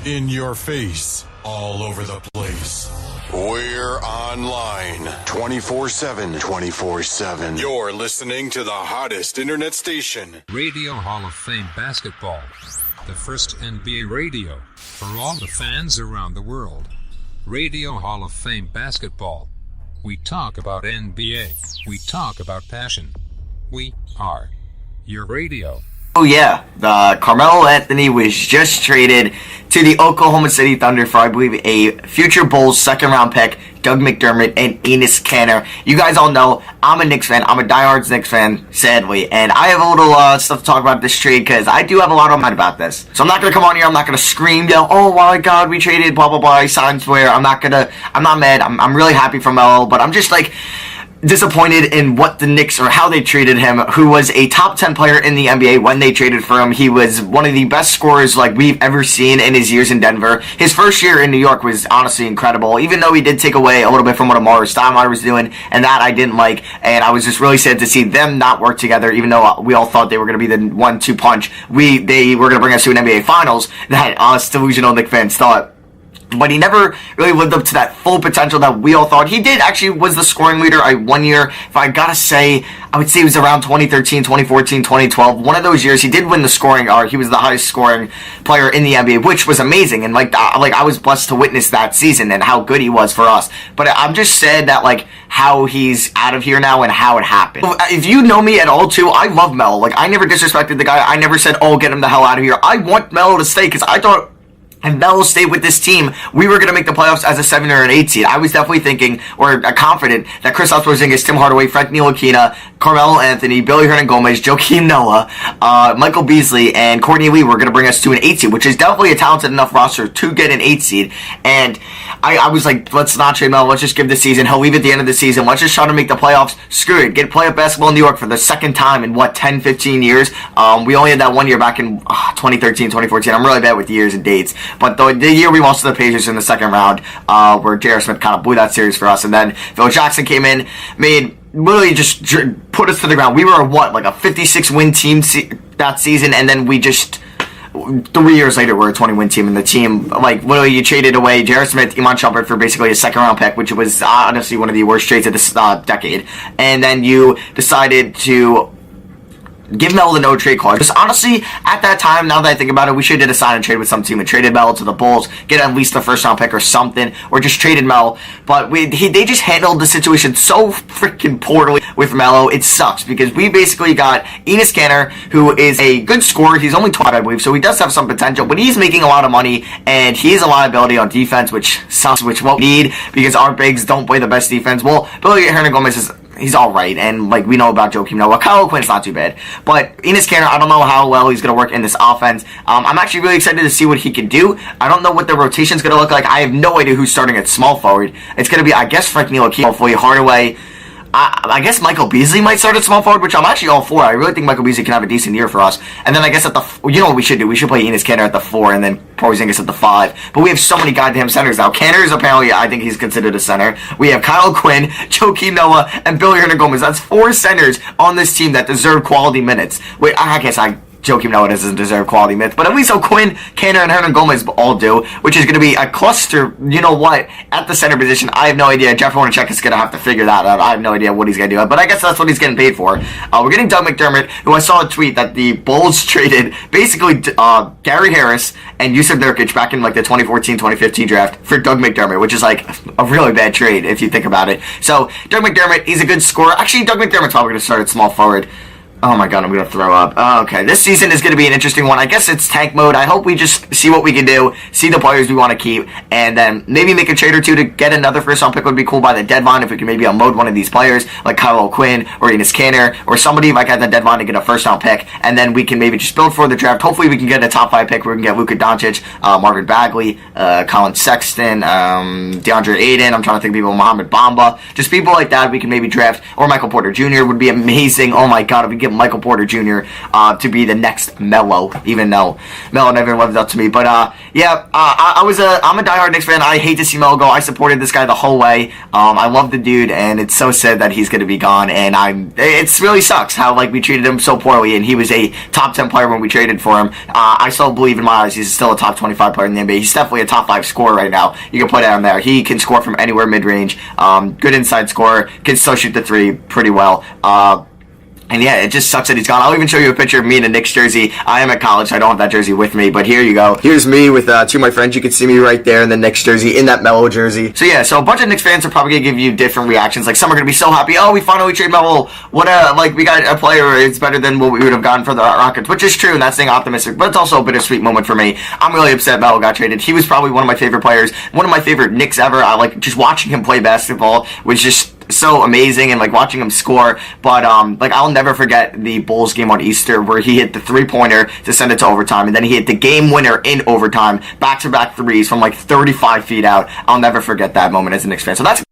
in your face, all over the place. We're online 24/7. 24/7. You're listening to the hottest internet station. Radio Hall of Fame Basketball. The first NBA radio for all the fans around the world. Radio Hall of Fame Basketball. We talk about NBA. We talk about passion. We are your radio. Oh yeah, Carmelo Anthony was just traded to the Oklahoma City Thunder for, I believe, a future Bulls second-round pick, Doug McDermott, and Enes Kanter. You guys all know I'm a Knicks fan. I'm a diehard Knicks fan, sadly. And I have a little stuff to talk about this trade because I do have a lot of mind about this. So I'm not going to come on here. I'm not going to scream, yell, oh my God, we traded, blah, blah, blah, he signs where. I'm not mad. I'm really happy for Melo, but I'm just like disappointed in what the Knicks, or how they treated him, who was a top 10 player in the NBA when they traded for him. He was one of the best scorers like we've ever seen in his years in Denver. His first year in New York was honestly incredible, even though he did take away a little bit from what Amari Stoudemire was doing, and that I didn't like, and I was just really sad to see them not work together, even though we all thought they were going to be the 1-2 punch. They were going to bring us to an NBA Finals that us delusional Knicks fans thought. But he never really lived up to that full potential that we all thought. He did actually was the scoring leader. One year, if I gotta say, I would say it was around 2013, 2014, 2012. One of those years, he did win the scoring, or he was the highest scoring player in the NBA, which was amazing. And I was blessed to witness that season and how good he was for us. But I'm just sad that how he's out of here now and how it happened. If you know me at all too, I love Melo. I never disrespected the guy. I never said, oh, get him the hell out of here. I want Melo to stay because I thought, and Melo stayed with this team, we were going to make the playoffs as a 7 or an 8 seed. I was definitely thinking, or confident, that Kristaps Porzingis, Tim Hardaway, Frank Ntilikina, Carmelo Anthony, Billy Hernangomez, Joakim Noah, Michael Beasley, and Courtney Lee were going to bring us to an 8 seed, which is definitely a talented enough roster to get an 8 seed. And I was like, let's not trade Melo. Let's just give the season. He'll leave at the end of the season. Let's just try to make the playoffs. Screw it. Get playoff basketball in New York for the second time in, 10, 15 years? We only had that 1 year back in 2013, 2014. I'm really bad with years and dates. But the year we lost to the Pacers in the second round, where J.R. Smith kind of blew that series for us, and then Phil Jackson came in, literally just put us to the ground. We were a 56-win team that season, and then we just 3 years later we're a 20-win team, and the team, literally you traded away J.R. Smith, Iman Shumpert for basically a second-round pick, which was honestly one of the worst trades of this decade, and then you decided to give Melo the no-trade clause. Because honestly, at that time, now that I think about it, we should have did a sign and trade with some team and traded Melo to the Bulls, get at least the first-round pick or something, or just traded Melo. But they just handled the situation so freaking poorly with Melo. It sucks, because we basically got Enes Kanter, who is a good scorer. He's only 20, I believe, so he does have some potential, but he's making a lot of money, and he is a liability on defense, which sucks, which won't need, because our bigs don't play the best defense. Well, Billy Hernangomez he's alright, and we know about Joakim Noah. Kyle Quinn's not too bad. But Enes Kanter, I don't know how well he's going to work in this offense. I'm actually really excited to see what he can do. I don't know what the rotation's going to look like. I have no idea who's starting at small forward. It's going to be, I guess, Frank Ntilikina, hopefully Hardaway. I guess Michael Beasley might start at small forward, which I'm actually all for. I really think Michael Beasley can have a decent year for us. And then I guess you know what we should do? We should play Enes Kanter at the 4 and then Porzingis at the 5. But we have so many goddamn centers now. Kanter is apparently, I think he's considered a center. We have Kyle Quinn, Joakim Noah, and Billy Hernangomez. That's 4 centers on this team that deserve quality minutes. Wait, I guess Joakim Noah doesn't deserve quality minutes, but at least Quinn, Kanter, and Hernangomez all do, which is going to be a cluster, you know what, at the center position. I have no idea. Jeff Hornacek is going to have to figure that out. I have no idea what he's going to do, but I guess that's what he's getting paid for. We're getting Doug McDermott, who I saw a tweet that the Bulls traded basically Gary Harris and Yusuf Nurkic back in the 2014-2015 draft for Doug McDermott, which is a really bad trade if you think about it. So Doug McDermott, he's a good scorer. Actually, Doug McDermott's probably going to start at small forward. Oh my god, I'm going to throw up. Okay, this season is going to be an interesting one. I guess it's tank mode. I hope we just see what we can do, see the players we want to keep, and then maybe make a trade or two to get another first-round pick would be cool by the deadline if we can maybe unload one of these players, like Kyle Quinn or Enes Kanter, or somebody at the deadline to get a first-round pick, and then we can maybe just build for the draft. Hopefully we can get a top 5 pick where we can get Luka Doncic, Marvin Bagley, Colin Sexton, DeAndre Ayton, I'm trying to think of people, Mohamed Bamba, just people like that we can maybe draft, or Michael Porter Jr. would be amazing. Oh my god, if we get Michael Porter Jr. To be the next MELO, even though MELO never lived up to me. But I'm a diehard Knicks fan. I hate to see MELO go. I supported this guy the whole way. I love the dude, and it's so sad that he's going to be gone. And it really sucks how we treated him so poorly. And he was a top 10 player when we traded for him. I still believe in my eyes he's still a top 25 player in the NBA. He's definitely a top 5 scorer right now. You can put it on there. He can score from anywhere mid-range. Good inside scorer. Can still shoot the three pretty well. And yeah, it just sucks that he's gone. I'll even show you a picture of me in a Knicks jersey. I am at college, so I don't have that jersey with me, but here you go. Here's me with two of my friends. You can see me right there in the Knicks jersey, in that MELO jersey. So yeah, so a bunch of Knicks fans are probably going to give you different reactions. Some are going to be so happy, oh, we finally trade MELO. We got a player, it's better than what we would have gotten for the Rockets, which is true, and that's staying optimistic, but it's also a bittersweet moment for me. I'm really upset MELO got traded. He was probably one of my favorite players, one of my favorite Knicks ever. I just watching him play basketball was just so amazing, and watching him score. But I'll never forget the Bulls game on Easter where he hit the 3-pointer to send it to overtime, and then he hit the game winner in overtime, back-to-back threes from 35 feet out. I'll never forget that moment as a Knicks fan. So that's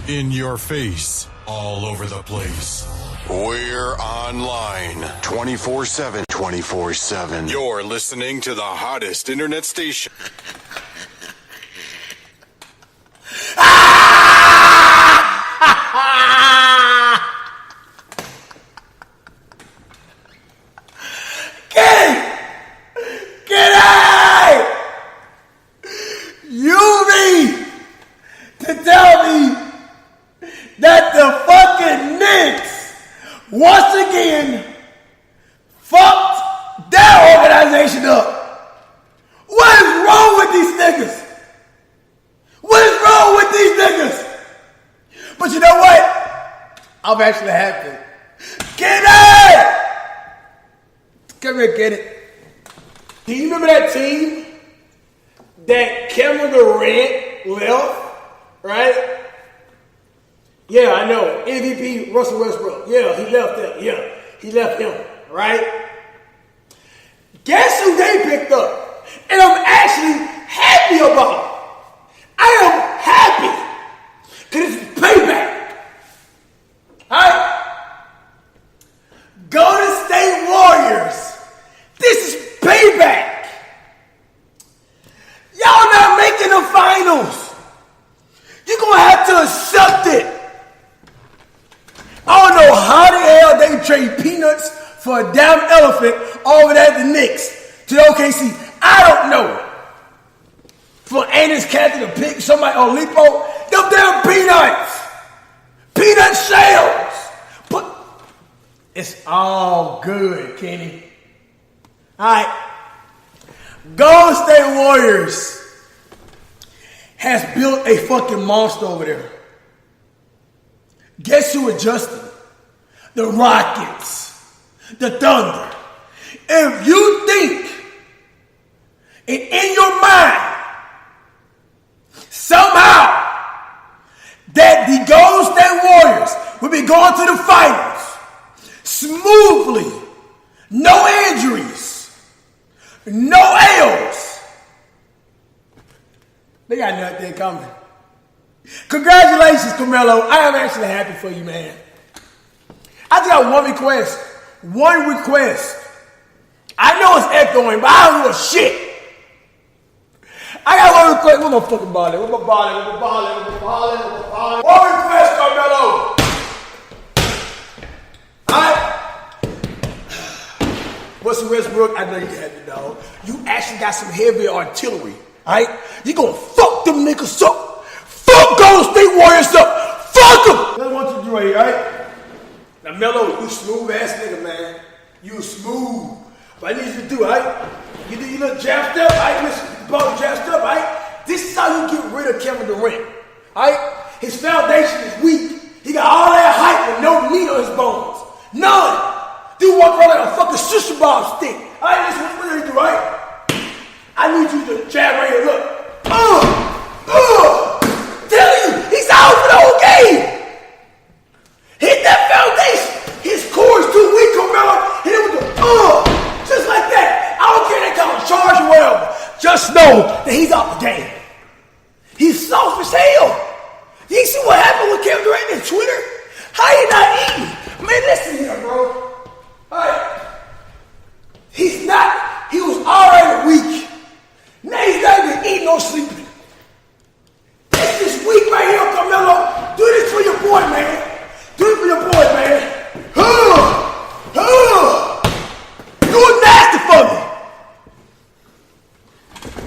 in your face, all over the place. We're online 24/7. 24/7. You're listening to the hottest internet station. Get out! You mean to tell me that the fucking Knicks once again fucked their organization up? What is wrong with these niggas? What is wrong with these niggas? But you know what? I'm actually happy. Get it! Come here, get it. Do you remember that team that Kevin Durant left? Right? Yeah, I know. MVP Russell Westbrook. Yeah, he left them. Yeah, he left him. Right? Guess who they picked up? And I'm actually happy about it. I am happy because it's payback. Alright? Golden State Warriors. This is payback. Y'all not making the finals. You're going to have to accept it. I don't know how the hell they trade peanuts for a damn elephant over there at the Knicks to the OKC. I don't know. For Annis Cathy to pick somebody on Lipo, them damn peanuts. Peanut shells. But it's all good, Kenny. Alright. Golden State Warriors has built a fucking monster over there. Guess who adjusted? The Rockets. The Thunder. If you think, and in your mind, somehow, that the Golden State Warriors will be going to the finals smoothly, no injuries, no L's, they got nothing coming. Congratulations, Carmelo. I am actually happy for you, man. I just got one request. One request. I know it's echoing, but I don't know shit. I got one request. Where's my fucking ball? Where's my ball? Where's my ball? Where's my ball? Where's my ball? One request, Carmelo. Alright? What's the Westbrook? I know you had it, dog. You actually got some heavy artillery. Alright? You gonna fuck them niggas up. Fuck Golden State Warriors up. Fuck them. That's what I want you to do right here, alright? Now, Melo, you smooth ass nigga, man. You smooth. What I need you to do, alright? You do your little jab step, alright? Listen, ball jab step, alright? This is how you get rid of Kevin Durant, alright? His foundation is weak. He got all that height with no meat on his bones. None. Dude walk around like a fucking sushi bob stick. Alright, listen, what you do, right? I need you to jab right here, look. Tell you, he's out for the whole game. Hit that foundation. His core is too weak, Carmelo. Hit it with the just like that. I don't care they call him charge or whatever. Just know that he's out the game. He's soft as hell. You see what happened with Kevin Durant on Twitter? How you not eating? Man, listen here, bro. Alright. He was already weak. Now he's not even eating or sleeping. This is weak right here, Carmelo. Do this for your boy, man. Do it for your boy, man. Do it nasty for me.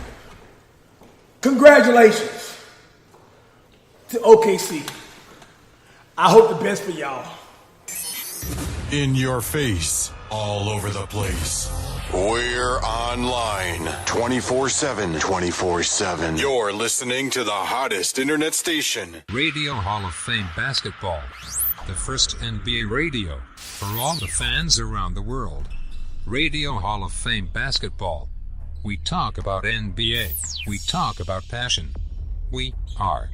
Congratulations to OKC. I hope the best for y'all. In your face, all over the place. We're online 24/7. 24/7. You're listening to the hottest internet station. Radio Hall of Fame Basketball. The first NBA radio for all the fans around the world. Radio Hall of Fame Basketball. We talk about NBA. We talk about passion. We are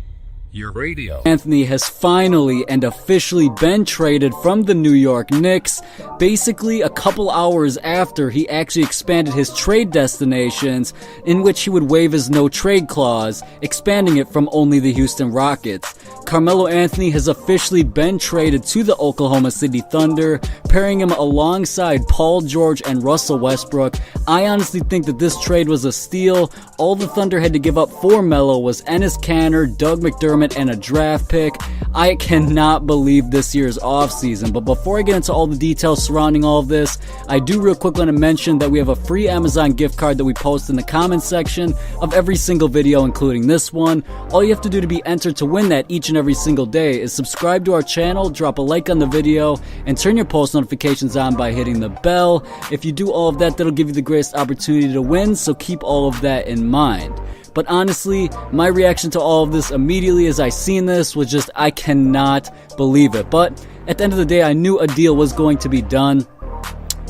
your radio. Anthony has finally and officially been traded from the New York Knicks, basically a couple hours after he actually expanded his trade destinations, in which he would waive his no-trade clause, expanding it from only the Houston Rockets. Carmelo Anthony has officially been traded to the Oklahoma City Thunder, pairing him alongside Paul George and Russell Westbrook. I honestly think that this trade was a steal. All the Thunder had to give up for MELO was Enes Kanter, Doug McDermott, and a draft pick. I cannot believe this year's offseason. But before I get into all the details surrounding all of this, I do real quick want to mention that we have a free Amazon gift card that we post in the comments section of every single video, including this one. All you have to do to be entered to win that each and every single day is subscribe to our channel, drop a like on the video, and turn your post notifications on by hitting the bell. If you do all of that, that'll give you the greatest opportunity to win, so keep all of that in mind. But honestly, my reaction to all of this immediately as I seen this was just, I cannot believe it. But at the end of the day, I knew a deal was going to be done.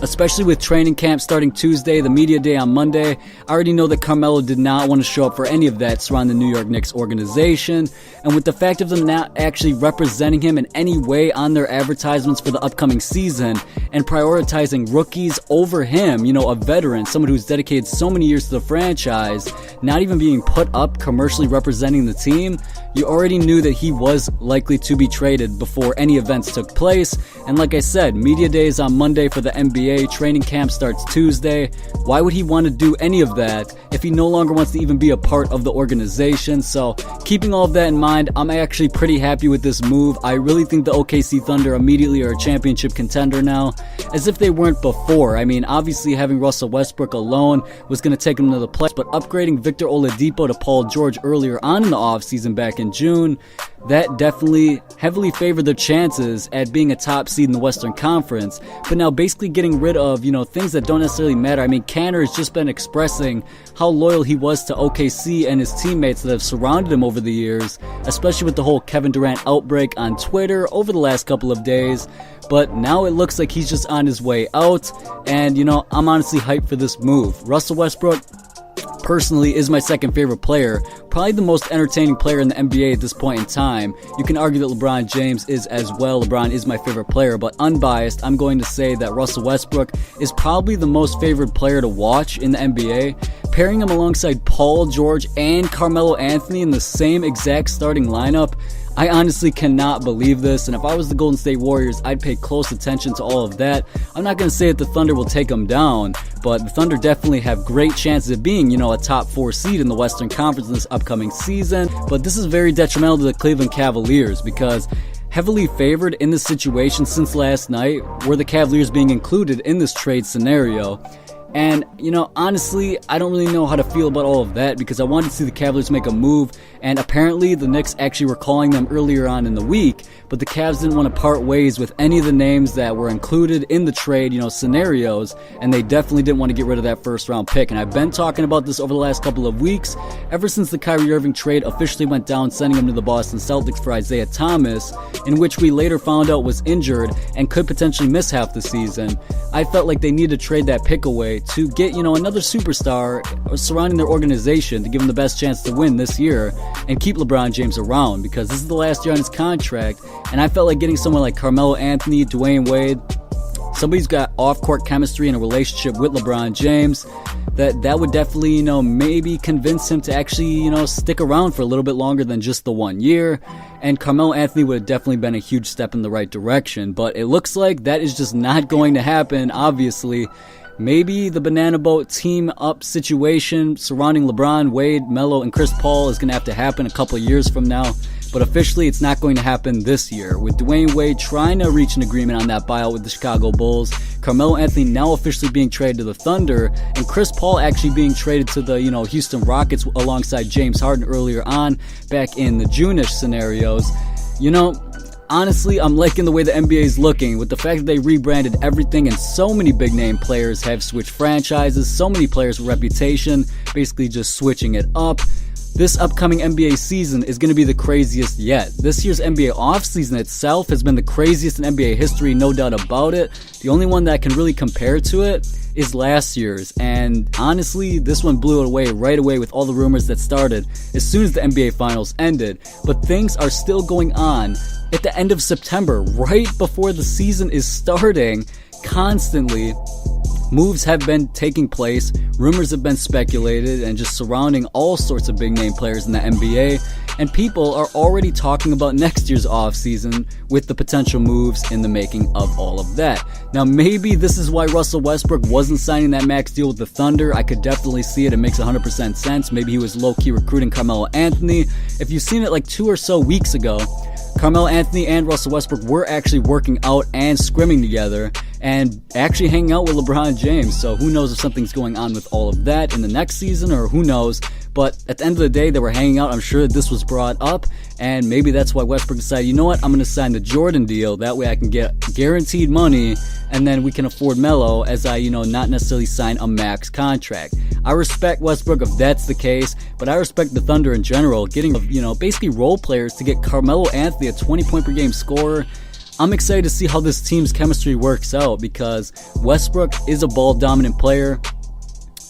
Especially with training camp starting Tuesday, the media day on Monday. I already know that Carmelo did not want to show up for any of that surrounding the New York Knicks organization. And with the fact of them not actually representing him in any way on their advertisements for the upcoming season and prioritizing rookies over him, a veteran, someone who's dedicated so many years to the franchise, not even being put up commercially representing the team, you already knew that he was likely to be traded before any events took place. And like I said, media day is on Monday for the NBA. Training camp starts Tuesday. Why would he want to do any of that if he no longer wants to even be a part of the organization? So keeping all of that in mind, I'm actually pretty happy with this move. I really think the OKC Thunder immediately are a championship contender now, as if they weren't before. I mean, obviously having Russell Westbrook alone was going to take him to the playoffs, but upgrading Victor Oladipo to Paul George earlier on in the offseason back in June, that definitely heavily favored their chances at being a top seed in the Western Conference. But now basically getting rid of, things that don't necessarily matter. I mean, Kanter has just been expressing how loyal he was to OKC and his teammates that have surrounded him over the years, especially with the whole Kevin Durant outbreak on Twitter over the last couple of days. But now it looks like he's just on his way out, and I'm honestly hyped for this move. Russell Westbrook personally is my second favorite player, probably the most entertaining player in the NBA at this point in time. You can argue that LeBron James is as well. LeBron is my favorite player, but unbiased, I'm going to say that Russell Westbrook is probably the most favorite player to watch in the NBA. Pairing him alongside Paul George and Carmelo Anthony in the same exact starting lineup, I honestly cannot believe this, and if I was the Golden State Warriors, I'd pay close attention to all of that. I'm not going to say that the Thunder will take them down, but the Thunder definitely have great chances of being, a top 4 seed in the Western Conference this upcoming season. But this is very detrimental to the Cleveland Cavaliers, because heavily favored in this situation since last night were the Cavaliers being included in this trade scenario. And, honestly, I don't really know how to feel about all of that, because I wanted to see the Cavaliers make a move, and apparently the Knicks actually were calling them earlier on in the week, but the Cavs didn't want to part ways with any of the names that were included in the trade, scenarios, and they definitely didn't want to get rid of that first round pick. And I've been talking about this over the last couple of weeks, ever since the Kyrie Irving trade officially went down, sending him to the Boston Celtics for Isaiah Thomas, in which we later found out was injured and could potentially miss half the season. I felt like they needed to trade that pick away to get, another superstar surrounding their organization to give them the best chance to win this year and keep LeBron James around, because this is the last year on his contract, and I felt like getting someone like Carmelo Anthony, Dwayne Wade, somebody's got off-court chemistry and a relationship with LeBron James, that would definitely, maybe convince him to actually, stick around for a little bit longer than just the 1 year. And Carmelo Anthony would have definitely been a huge step in the right direction. But it looks like that is just not going to happen, obviously. Maybe the banana boat team up situation surrounding LeBron, Wade, Melo, and Chris Paul is going to have to happen a couple of years from now. But officially, it's not going to happen this year. With Dwayne Wade trying to reach an agreement on that buyout with the Chicago Bulls, Carmelo Anthony now officially being traded to the Thunder, and Chris Paul actually being traded to the Houston Rockets alongside James Harden earlier on, back in the June-ish scenarios. Honestly, I'm liking the way the NBA is looking, with the fact that they rebranded everything and so many big name players have switched franchises, so many players with reputation, basically just switching it up. This upcoming NBA season is going to be the craziest yet. This year's NBA offseason itself has been the craziest in NBA history, no doubt about it. The only one that can really compare to it is last year's, and honestly, this one blew it away right away with all the rumors that started as soon as the NBA Finals ended. But things are still going on at the end of September, right before the season is starting, constantly. Moves have been taking place, rumors have been speculated, and just surrounding all sorts of big name players in the NBA, and people are already talking about next year's offseason with the potential moves in the making of all of that. Now maybe this is why Russell Westbrook wasn't signing that max deal with the Thunder. I could definitely see it. It makes 100% sense. Maybe he was low-key recruiting Carmelo Anthony. If you've seen it like 2 or so weeks ago, Carmelo Anthony and Russell Westbrook were actually working out and scrimming together and actually hanging out with LeBron James. So who knows if something's going on with all of that in the next season, or who knows. But at the end of the day, they were hanging out. I'm sure that this was brought up, and maybe that's why Westbrook decided, you know what, I'm going to sign the Jordan deal. That way I can get guaranteed money, and then we can afford Melo as I, not necessarily sign a max contract. I respect Westbrook if that's the case, but I respect the Thunder in general, getting, basically role players to get Carmelo Anthony a 20-point per game scorer. I'm excited to see how this team's chemistry works out, because Westbrook is a ball-dominant player,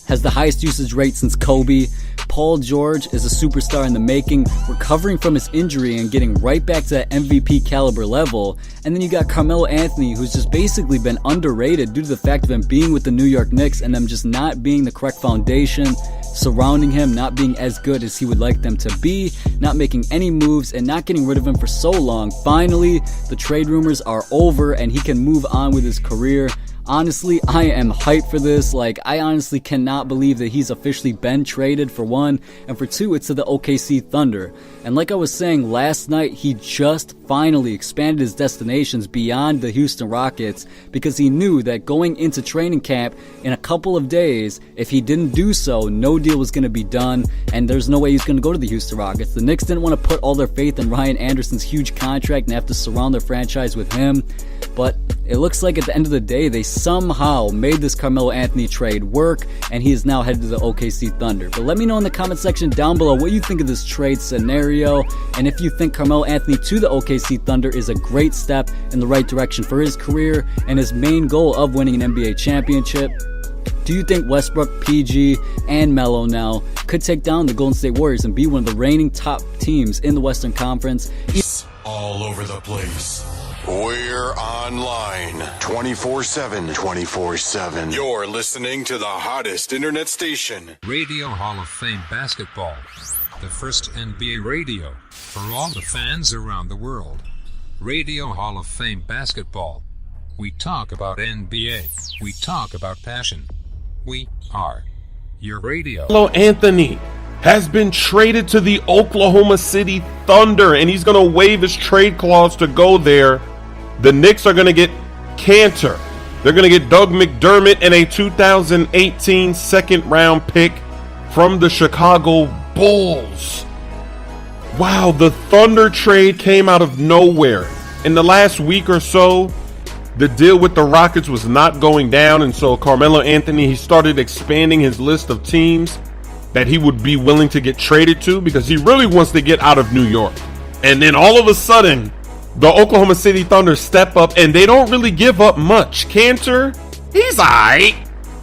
has the highest usage rate since Kobe. Paul George is a superstar in the making, recovering from his injury and getting right back to that MVP caliber level. And then you got Carmelo Anthony, who's just basically been underrated due to the fact of him being with the New York Knicks and them just not being the correct foundation surrounding him, not being as good as he would like them to be, not making any moves, and not getting rid of him for so long. Finally, the trade rumors are over and he can move on with his career. Honestly, I am hyped for this. I honestly cannot believe that he's officially been traded, for one, and for two, it's to the OKC Thunder. And like I was saying last night, he just finally expanded his destinations beyond the Houston Rockets, because he knew that going into training camp in a couple of days, if he didn't do so, no deal was going to be done, and there's no way he's going to go to the Houston Rockets. The Knicks didn't want to put all their faith in Ryan Anderson's huge contract and have to surround their franchise with him, but it looks like at the end of the day, they somehow made this Carmelo Anthony trade work, and he is now headed to the OKC Thunder. But let me know in the comment section down below what you think of this trade scenario, and if you think Carmelo Anthony to the OKC Thunder is a great step in the right direction for his career and his main goal of winning an NBA championship. Do you think Westbrook, PG, and Melo now could take down the Golden State Warriors and be one of the reigning top teams in the Western Conference? All over the place. We're online 24/7. 24/7. You're listening to the hottest internet station. Radio Hall of Fame Basketball. The first NBA radio for all the fans around the world. Radio Hall of Fame Basketball. We talk about NBA. We talk about passion. We are your radio. Carmelo Anthony has been traded to the Oklahoma City Thunder, and he's going to waive his trade clause to go there. The Knicks are going to get Cantor. They're going to get Doug McDermott and a 2018 second-round pick from the Chicago Bulls. Wow, the Thunder trade came out of nowhere. In the last week or so, the deal with the Rockets was not going down, and so Carmelo Anthony, he started expanding his list of teams that he would be willing to get traded to, because he really wants to get out of New York. And then all of a sudden, the Oklahoma City Thunder step up, and they don't really give up much. Cantor, he's alright.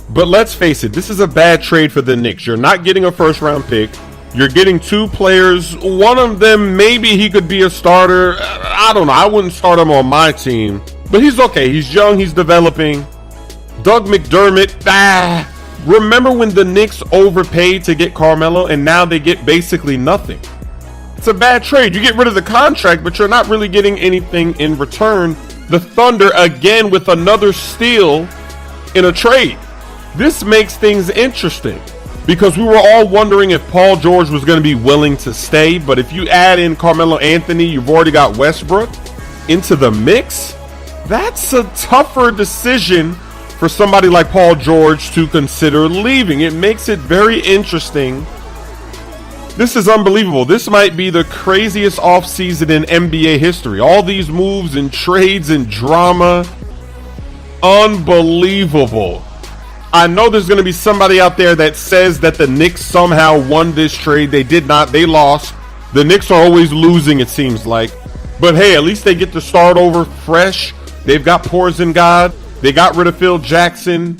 But let's face it, this is a bad trade for the Knicks. You're not getting a first-round pick. You're getting two players. One of them, maybe he could be a starter. I don't know. I wouldn't start him on my team. But he's okay. He's young. He's developing. Doug McDermott. Remember when the Knicks overpaid to get Carmelo and now they get basically nothing? It's a bad trade. You get rid of the contract, but you're not really getting anything in return. The Thunder, again, with another steal in a trade. This makes things interesting because we were all wondering if Paul George was going to be willing to stay. But if you add in Carmelo Anthony, you've already got Westbrook into the mix. That's a tougher decision for somebody like Paul George to consider leaving. It makes it very interesting. This is unbelievable. This might be the craziest offseason in NBA history. All these moves and trades and drama. Unbelievable. I know there's going to be somebody out there that says that the Knicks somehow won this trade. They did not. They lost. The Knicks are always losing, it seems like. But hey, at least they get to start over fresh. They've got Porzingis. They got rid of Phil Jackson.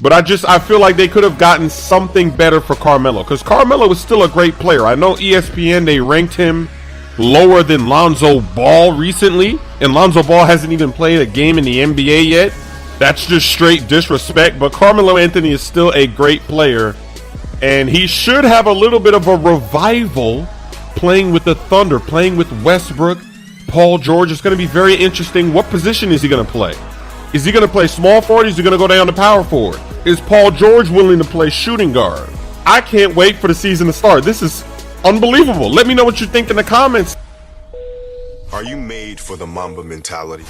But I feel like they could have gotten something better for Carmelo. Because Carmelo is still a great player. I know ESPN, they ranked him lower than Lonzo Ball recently. And Lonzo Ball hasn't even played a game in the NBA yet. That's just straight disrespect. But Carmelo Anthony is still a great player. And he should have a little bit of a revival playing with the Thunder, playing with Westbrook, Paul George. It's going to be very interesting. What position is he going to play? Is he going to play small forward? Is he going to go down to power forward? Is Paul George willing to play shooting guard? I can't wait for the season to start. This is unbelievable. Let me know what you think in the comments. Are you made for the Mamba mentality?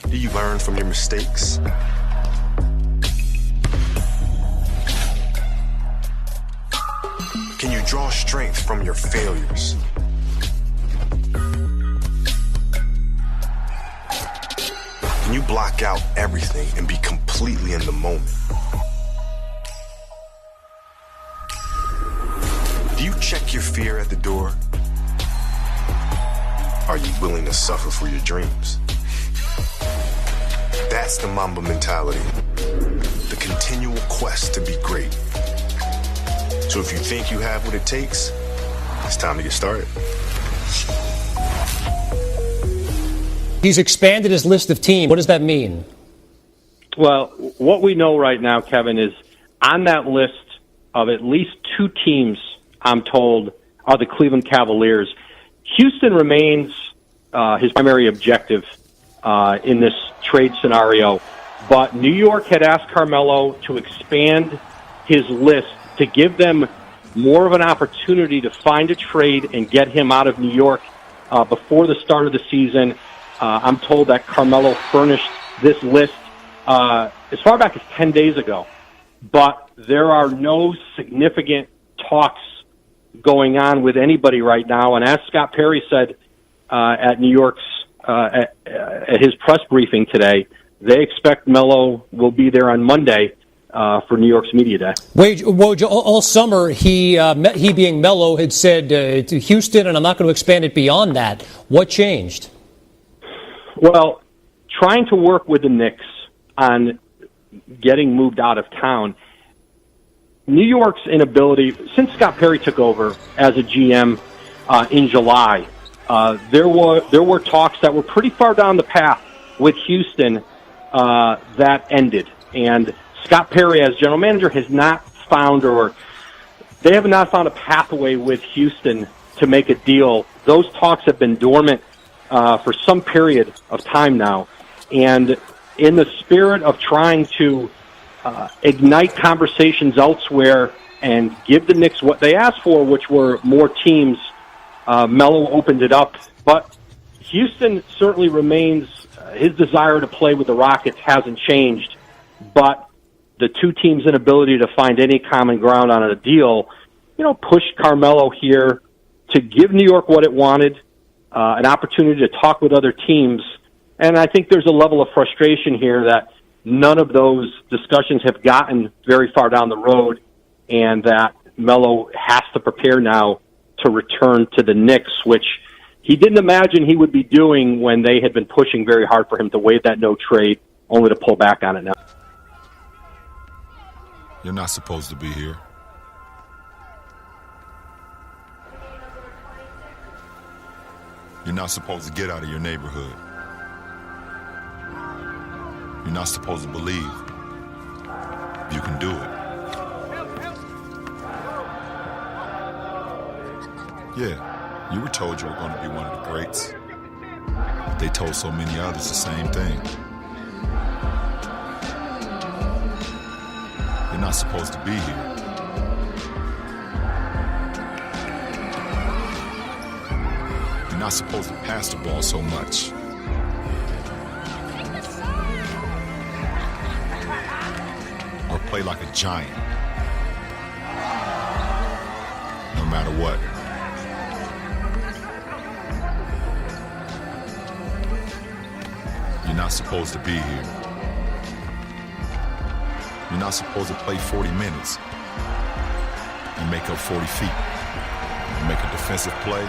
Do you learn from your mistakes? Can you draw strength from your failures? Can you block out everything and be completely in the moment? Do you check your fear at the door? Are you willing to suffer for your dreams? That's the Mamba mentality. The continual quest to be great. So if you think you have what it takes, it's time to get started. He's expanded his list of teams. What does that mean? Well, what we know right now, Kevin, is on that list of at least two teams, I'm told, are the Cleveland Cavaliers. Houston remains his primary objective in this trade scenario. But New York had asked Carmelo to expand his list to give them more of an opportunity to find a trade and get him out of New York before the start of the season. I'm told that Carmelo furnished this list as far back as 10 days ago. But there are no significant talks going on with anybody right now. And as Scott Perry said at New York's at his press briefing today, they expect Melo will be there on Monday for New York's Media Day. Woj, all summer, he being MELO, had said to Houston, and I'm not going to expand it beyond that. What changed? Well, trying to work with the Knicks on getting moved out of town, New York's inability, since Scott Perry took over as a GM in July, there were talks that were pretty far down the path with Houston that ended. And Scott Perry, as general manager, has not found, or they have not found a pathway with Houston to make a deal. Those talks have been dormant for some period of time now. And in the spirit of trying to ignite conversations elsewhere and give the Knicks what they asked for, which were more teams, MELO opened it up. But Houston certainly remains, his desire to play with the Rockets hasn't changed. But the two teams' inability to find any common ground on a deal, pushed Carmelo here to give New York what it wanted, an opportunity to talk with other teams. And I think there's a level of frustration here that none of those discussions have gotten very far down the road, and that MELO has to prepare now to return to the Knicks, which he didn't imagine he would be doing when they had been pushing very hard for him to waive that no trade, only to pull back on it now. You're not supposed to be here. You're not supposed to get out of your neighborhood. You're not supposed to believe you can do it. Yeah, you were told you were going to be one of the greats. But they told so many others the same thing. You're not supposed to be here. You're not supposed to pass the ball so much. Or play like a giant. No matter what. You're not supposed to be here. You're not supposed to play 40 minutes and make up 40 feet and make a defensive play.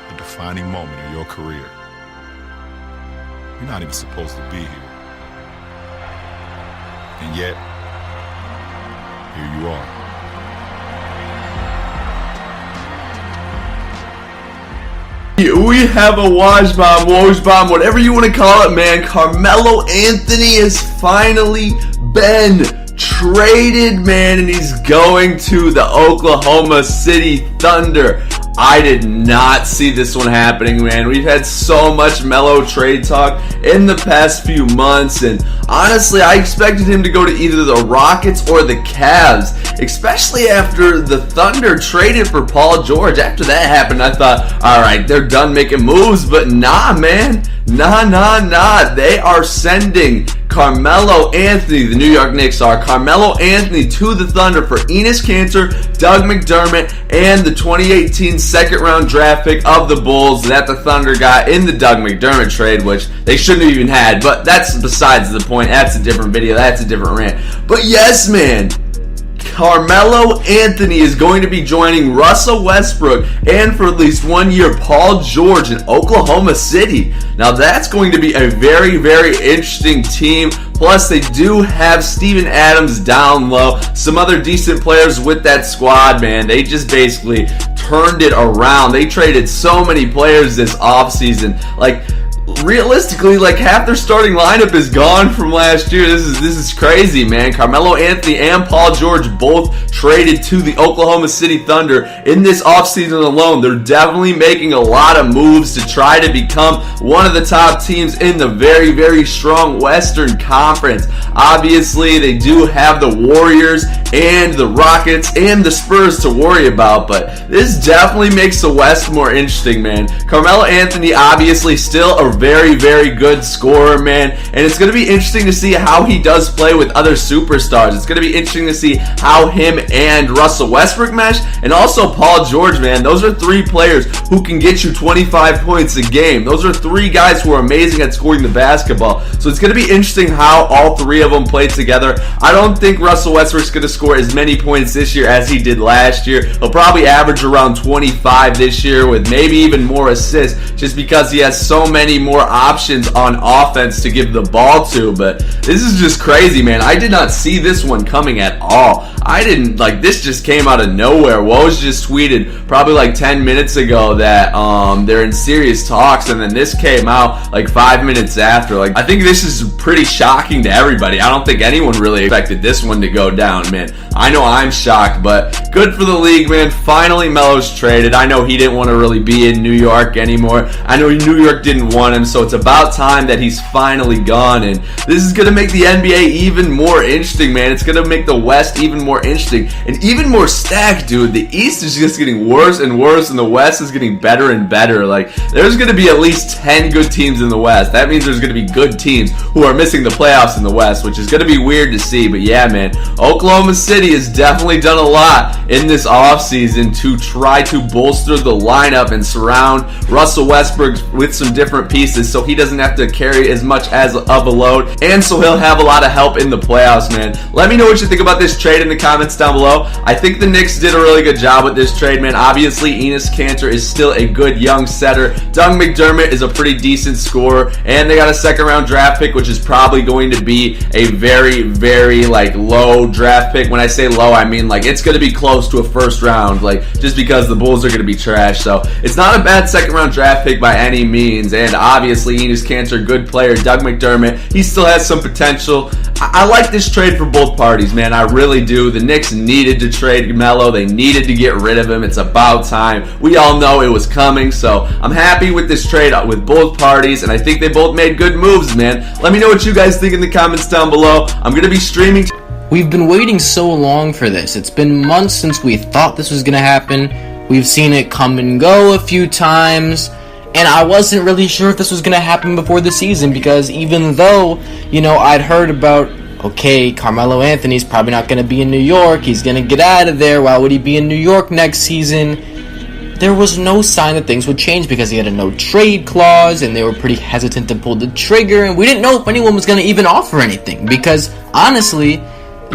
A defining moment in your career. You're not even supposed to be here. And yet, here you are. We have a wash bomb, whatever you want to call it, man. Carmelo Anthony has finally been traded, man, and he's going to the Oklahoma City Thunder. I did not see this one happening, man. We've had so much MELO trade talk in the past few months, and honestly, I expected him to go to either the Rockets or the Cavs, especially after the Thunder traded for Paul George. After that happened, I thought, all right, they're done making moves, but nah, man. Nah. They are sending Carmelo Anthony, the New York Knicks are, Carmelo Anthony to the Thunder for Enes Kanter, Doug McDermott, and the 2018 second round draft pick of the Bulls that the Thunder got in the Doug McDermott trade, which they shouldn't have even had, but that's besides the point. That's a different video. That's a different rant. But yes, man. Carmelo Anthony is going to be joining Russell Westbrook and for at least 1 year Paul George in Oklahoma City. Now that's going to be a very, very interesting team. Plus they do have Steven Adams down low. Some other decent players with that squad, man. They just basically turned it around. They traded so many players this offseason. Like, realistically, like half their starting lineup is gone from last year. This is crazy, man. Carmelo Anthony and Paul George both traded to the Oklahoma City Thunder in this offseason alone. They're definitely making a lot of moves to try to become one of the top teams in the very, very strong Western Conference. Obviously, they do have the Warriors and the Rockets and the Spurs to worry about, but this definitely makes the West more interesting, man. Carmelo Anthony obviously still a very, very good scorer, man, and it's going to be interesting to see how he does play with other superstars. It's going to be interesting to see how him and Russell Westbrook mesh, and also Paul George, man. Those are three players who can get you 25 points a game. Those are three guys who are amazing at scoring the basketball. So it's going to be interesting how all three of them play together. I don't think Russell Westbrook's going to score as many points this year as he did last year. He'll probably average around 25 this year with maybe even more assists just because he has so many more options on offense to give the ball to. But this is just crazy, man. I did not see this one coming at all. This just came out of nowhere. Woj just tweeted probably like 10 minutes ago that they're in serious talks, and then this came out like 5 minutes after. Like, I think this is pretty shocking to everybody. I don't think anyone really expected this one to go down, man. I know I'm shocked, but good for the league, man. Finally, Melo's traded. I know he didn't want to really be in New York anymore. I know New York didn't want him, so it's about time that he's finally gone, and this is going to make the NBA even more interesting, man. It's going to make the West even more interesting and even more stacked, dude. The East is just getting worse and worse, and the West is getting better and better. Like, there's going to be at least 10 good teams in the West. That means there's going to be good teams who are missing the playoffs in the West, which is going to be weird to see. But yeah, man, Oklahoma City has definitely done a lot in this offseason to try to bolster the lineup and surround Russell Westbrook with some different pieces basis, so he doesn't have to carry as much of a load, and so he'll have a lot of help in the playoffs, man. Let me know what you think about this trade in the comments down below. I think the Knicks did a really good job with this trade, man. Obviously, Enes Kanter is still a good young setter. Doug McDermott is a pretty decent scorer, and they got a second-round draft pick, which is probably going to be a very, very, low draft pick. When I say low, I mean, it's going to be close to a first round, just because the Bulls are going to be trash. So, it's not a bad second-round draft pick by any means, and obviously, Enes Kanter, good player. Doug McDermott, he still has some potential. I like this trade for both parties, man. I really do. The Knicks needed to trade MELO. They needed to get rid of him. It's about time. We all know it was coming, so I'm happy with this trade with both parties, and I think they both made good moves, man. Let me know what you guys think in the comments down below. I'm going to be streaming. We've been waiting so long for this. It's been months since we thought this was going to happen. We've seen it come and go a few times, and I wasn't really sure if this was going to happen before the season, because even though, I'd heard about, okay, Carmelo Anthony's probably not going to be in New York, he's going to get out of there, why would he be in New York next season? There was no sign that things would change because he had a no-trade clause, and they were pretty hesitant to pull the trigger, and we didn't know if anyone was going to even offer anything, because, honestly,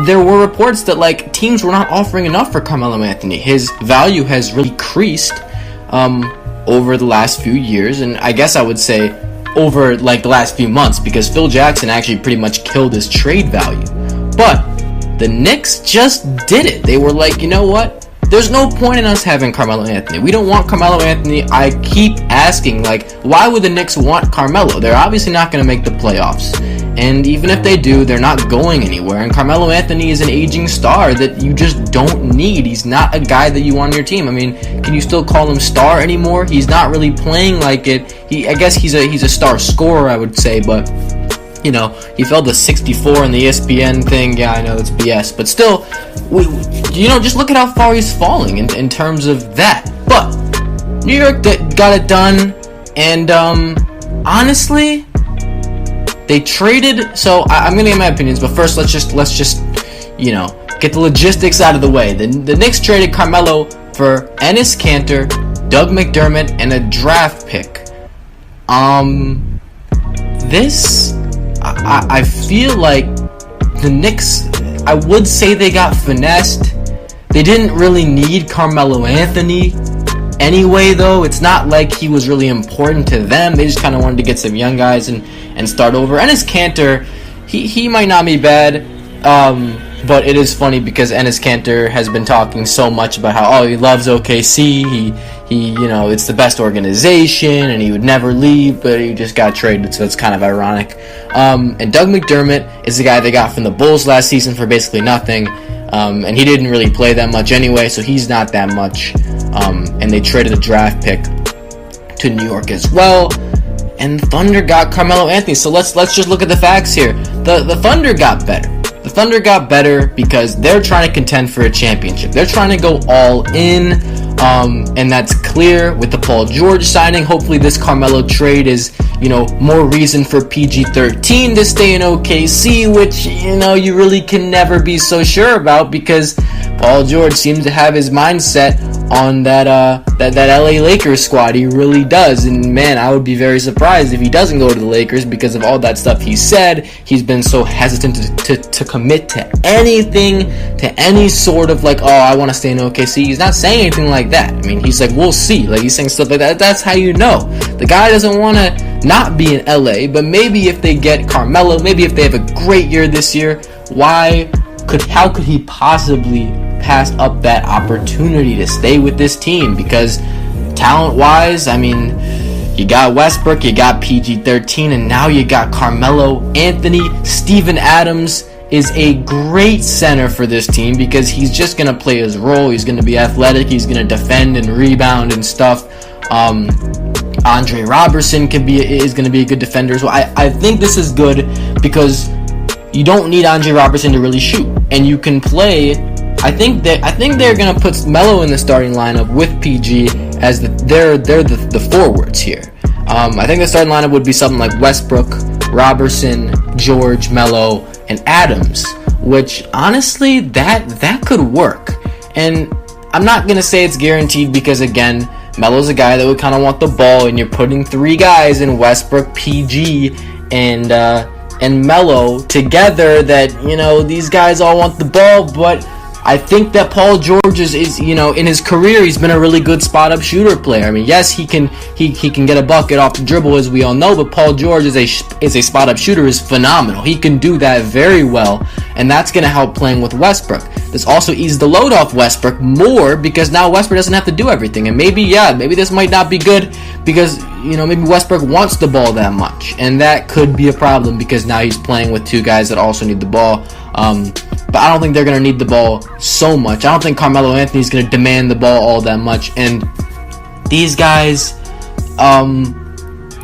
there were reports that, teams were not offering enough for Carmelo Anthony. His value has really decreased, over the last few years, and I guess I would say over the last few months, because Phil Jackson actually pretty much killed his trade value. But the Knicks just did it. They were like, you know what? There's no point in us having Carmelo Anthony. We don't want Carmelo Anthony. I keep asking, why would the Knicks want Carmelo? They're obviously not going to make the playoffs. And even if they do, they're not going anywhere. And Carmelo Anthony is an aging star that you just don't need. He's not a guy that you want on your team. I mean, can you still call him star anymore? He's not really playing like it. I guess he's a star scorer, I would say, but he fell to 64 in the ESPN thing. Yeah, I know it's BS, but still, just look at how far he's falling in terms of that. But New York got it done, and honestly, they traded. So I'm gonna get my opinions, but first let's just get the logistics out of the way. The Knicks traded Carmelo for Enes Kanter, Doug McDermott, and a draft pick. I feel like the Knicks, I would say they got finessed. They didn't really need Carmelo Anthony anyway, though. It's not like he was really important to them. They just kind of wanted to get some young guys and start over. Enes Kanter, he might not be bad, but it is funny because Enes Kanter has been talking so much about how, he loves OKC, he it's the best organization, and he would never leave, but he just got traded, so it's kind of ironic. And Doug McDermott is the guy they got from the Bulls last season for basically nothing, and he didn't really play that much anyway, so he's not that much, and they traded a draft pick to New York as well. And the Thunder got Carmelo Anthony. So let's just look at the facts here. The Thunder got better. The Thunder got better because they're trying to contend for a championship. They're trying to go all in, and that's clear with the Paul George signing. Hopefully this Carmelo trade is, more reason for PG-13 to stay in OKC, which, you really can never be so sure about because Paul George seems to have his mindset on that LA Lakers squad. He really does, and man, I would be very surprised if he doesn't go to the Lakers because of all that stuff he said. He's been so hesitant to commit to anything, to any sort of I want to stay in OKC. He's not saying anything like that. I mean, he's like, we'll see. He's saying stuff like that. That's how you know. The guy doesn't want to not be in LA, but maybe if they get Carmelo, maybe if they have a great year this year, how could he possibly pass up that opportunity to stay with this team? Because talent-wise, I mean, you got Westbrook, you got PG-13, and now you got Carmelo Anthony. Steven Adams is a great center for this team because he's just going to play his role. He's going to be athletic. He's going to defend and rebound and stuff. Andre Robertson is going to be a good defender as well. I think this is good because you don't need Andre Robertson to really shoot, and you can play. I think they're gonna put MELO in the starting lineup with PG as they're the forwards here. I think the starting lineup would be something like Westbrook, Robertson, George, MELO, and Adams, which honestly that could work. And I'm not gonna say it's guaranteed because again, Melo's a guy that would kind of want the ball, and you're putting three guys in Westbrook, PG, and Melo together that, you know, these guys all want the ball, but I think that Paul George is you know, in his career, he's been a really good spot-up shooter player. I mean, yes, he can get a bucket off the dribble, as we all know, but Paul George is a spot-up shooter, is phenomenal. He can do that very well, and that's going to help playing with Westbrook. This also eases the load off Westbrook more, because now Westbrook doesn't have to do everything. And maybe this might not be good because, you know, maybe Westbrook wants the ball that much, and that could be a problem because now he's playing with two guys that also need the ball. But I don't think they're going to need the ball so much. I don't think Carmelo Anthony's going to demand the ball all that much. And these guys,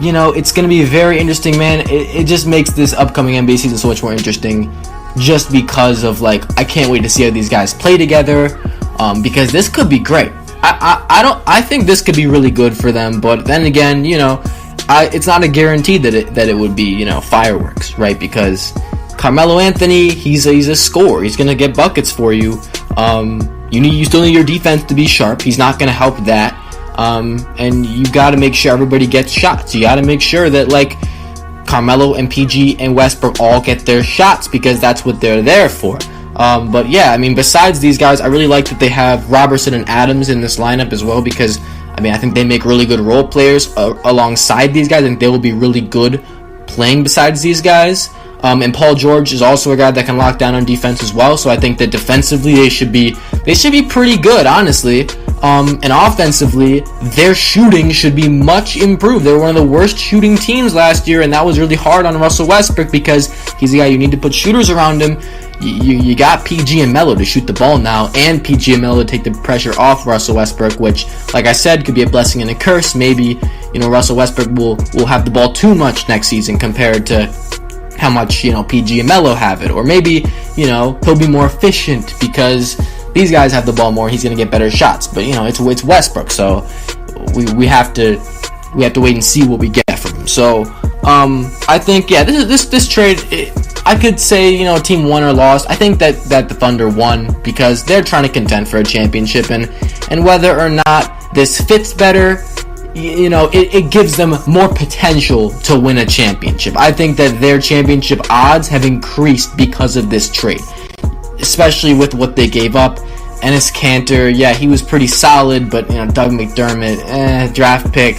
you know, it's going to be very interesting, man. It just makes this upcoming NBA season so much more interesting just because of, like, I can't wait to see how these guys play together, because this could be great. I think this could be really good for them, but then again, you know, it's not a guarantee that it would be, you know, fireworks, right? Because Carmelo Anthony, he's a scorer. He's gonna get buckets for you. You still need your defense to be sharp. He's not gonna help that. And you got to make sure everybody gets shots. You got to make sure that, like, Carmelo and PG and Westbrook all get their shots, because that's what they're there for. But yeah, I mean, besides these guys, I really like that they have Robertson and Adams in this lineup as well, because, I mean, I think they make really good role players alongside these guys, and they will be really good playing besides these guys. And Paul George is also a guy that can lock down on defense as well. So I think that defensively they should be pretty good, honestly. And offensively, their shooting should be much improved. They were one of the worst shooting teams last year, and that was really hard on Russell Westbrook because he's a guy you need to put shooters around him. You got PG and Melo to shoot the ball now, and PG and Melo to take the pressure off Russell Westbrook, which, like I said, could be a blessing and a curse. Maybe, you know, Russell Westbrook will have the ball too much next season compared to how much, you know, PG and Melo have it. Or maybe, you know, he'll be more efficient because these guys have the ball more. He's going to get better shots. But, you know, it's Westbrook, so we have to wait and see what we get from him. So I think, yeah, this trade, I could say, you know, team won or lost. I think that the Thunder won because they're trying to contend for a championship, and whether or not this fits better, you know, it gives them more potential to win a championship. I think that their championship odds have increased because of this trade, especially with what they gave up. Enes Kanter, yeah, he was pretty solid, but, you know, Doug McDermott, draft pick,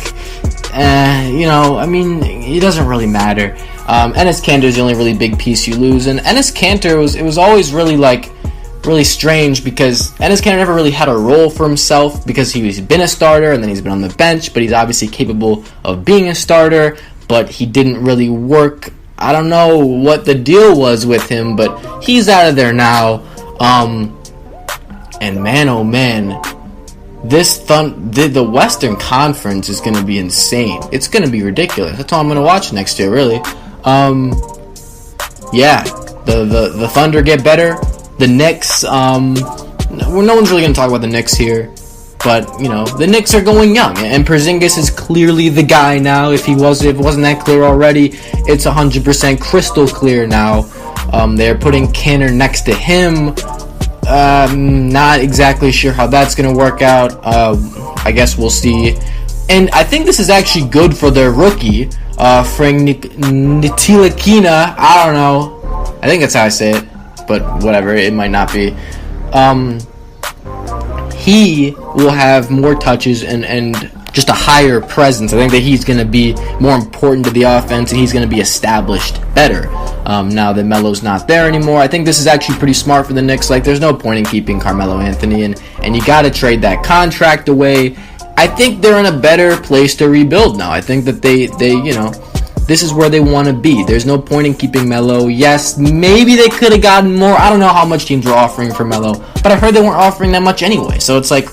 you know, I mean, it doesn't really matter. Enes Kanter is the only really big piece you lose, and Enes Kanter was always really strange because Enes Kanter never really had a role for himself because he's been a starter and then he's been on the bench, but he's obviously capable of being a starter, but he didn't really work. I don't know what the deal was with him, but he's out of there now. And man, oh man, the Western Conference is going to be insane. It's going to be ridiculous. That's all I'm going to watch next year, really. Yeah, the Thunder get better. The Knicks, no one's really going to talk about the Knicks here, but, you know, the Knicks are going young, and Porzingis is clearly the guy now. If it wasn't that clear already, it's 100% crystal clear now. They're putting Kanter next to him. Not exactly sure how that's going to work out. I guess we'll see. And I think this is actually good for their rookie, Frank Ntilikina. I don't know. I think that's how I say it. But whatever, it might not be. He will have more touches and just a higher presence. I think that he's going to be more important to the offense, and he's going to be established better now that Melo's not there anymore. I think this is actually pretty smart for the Knicks. Like, there's no point in keeping Carmelo Anthony, and you got to trade that contract away. I think they're in a better place to rebuild now. I think that they you know, this is where they want to be. There's no point in keeping Melo. Yes, maybe they could have gotten more. I don't know how much teams were offering for Melo, but I heard they weren't offering that much anyway. So it's like,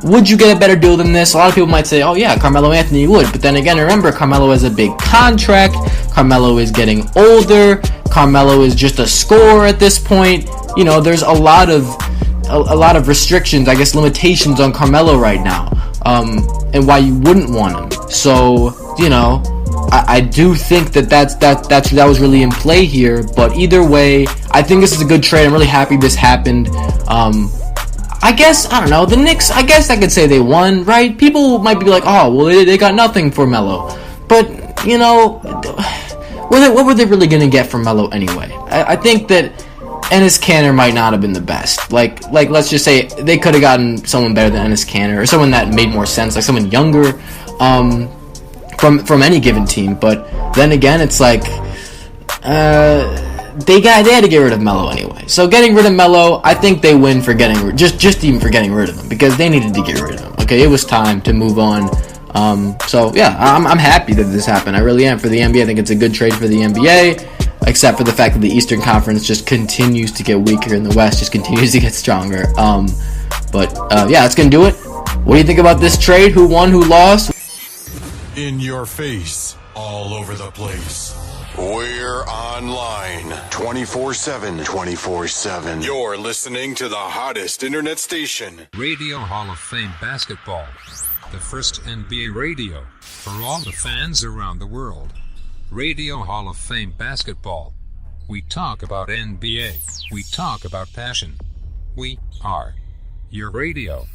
would you get a better deal than this? A lot of people might say, oh yeah, Carmelo Anthony would. But then again, remember, Carmelo has a big contract. Carmelo is getting older. Carmelo is just a scorer at this point. You know, there's a lot of restrictions, I guess, limitations on Carmelo right now, and why you wouldn't want him. So, you know, I do think that was really in play here. But either way, I think this is a good trade. I'm really happy this happened. I guess, I don't know, the Knicks, I guess I could say they won, right? People might be like, oh, well, they got nothing for Melo. But, you know, what were they really going to get from Melo anyway? I think that Enes Kanter might not have been the best. Like let's just say they could have gotten someone better than Enes Kanter, or someone that made more sense, like someone younger, from any given team. But then again, it's like, they had to get rid of Melo anyway. So getting rid of Melo, I think they win for getting just even for getting rid of him, because they needed to get rid of him. Okay, it was time to move on. So yeah, I'm happy that this happened. I really am for the NBA. I think it's a good trade for the NBA, except for the fact that the Eastern Conference just continues to get weaker and the West just continues to get stronger. But yeah, that's gonna do it. What do you think about this trade? Who won? Who lost? In your face, all over the place. We're online 24/7. 24/7. You're listening to the hottest internet station. Radio Hall of Fame Basketball. The first NBA radio for all the fans around the world. Radio Hall of Fame Basketball. We talk about NBA. We talk about passion. We are your radio.